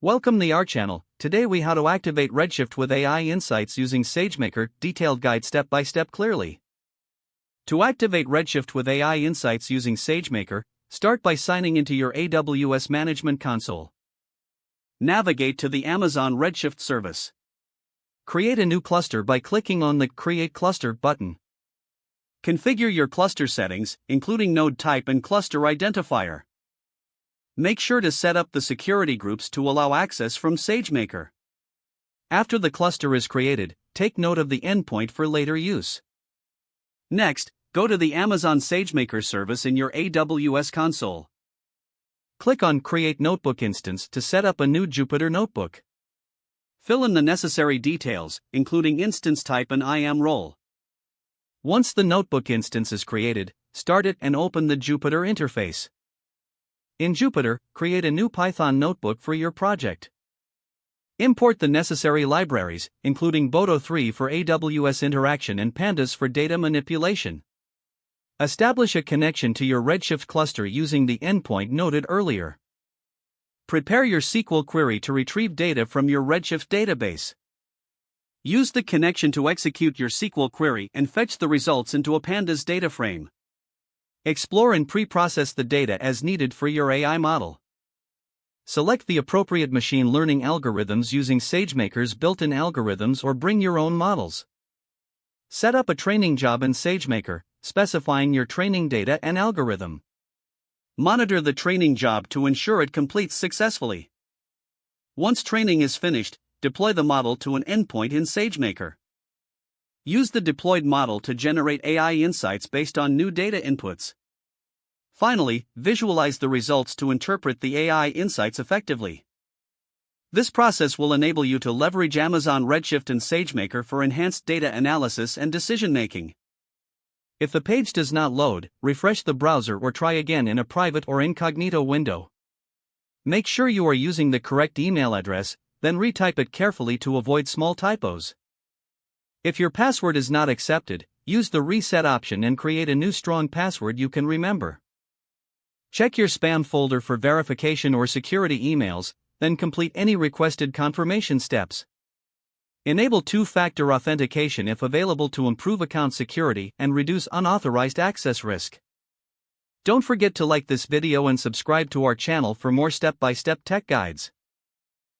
Welcome to our channel. Today we how to activate Redshift with AI insights using SageMaker, detailed guide step by step clearly. To activate Redshift with AI insights using SageMaker, start by signing into your AWS Management Console. Navigate to the Amazon Redshift service. Create a new cluster by clicking on the Create Cluster button. Configure your cluster settings, including node type and cluster identifier. Make sure to set up the security groups to allow access from SageMaker. After the cluster is created, take note of the endpoint for later use. Next, go to the Amazon SageMaker service in your AWS console. Click on Create Notebook Instance to set up a new Jupyter notebook. Fill in the necessary details, including instance type and IAM role. Once the notebook instance is created, start it and open the Jupyter interface. In Jupyter, create a new Python notebook for your project. Import the necessary libraries, including Boto 3 for AWS interaction and Pandas for data manipulation. Establish a connection to your Redshift cluster using the endpoint noted earlier. Prepare your SQL query to retrieve data from your Redshift database. Use the connection to execute your SQL query and fetch the results into a Pandas data frame. Explore and pre-process the data as needed for your AI model. Select the appropriate machine learning algorithms using SageMaker's built-in algorithms or bring your own models. Set up a training job in SageMaker, specifying your training data and algorithm. Monitor the training job to ensure it completes successfully. Once training is finished, deploy the model to an endpoint in SageMaker. Use the deployed model to generate AI insights based on new data inputs. Finally, visualize the results to interpret the AI insights effectively. This process will enable you to leverage Amazon Redshift and SageMaker for enhanced data analysis and decision-making. If the page does not load, refresh the browser or try again in a private or incognito window. Make sure you are using the correct email address, then retype it carefully to avoid small typos. If your password is not accepted, use the reset option and create a new strong password you can remember. Check your spam folder for verification or security emails, then complete any requested confirmation steps. Enable two-factor authentication if available to improve account security and reduce unauthorized access risk. Don't forget to like this video and subscribe to our channel for more step-by-step tech guides.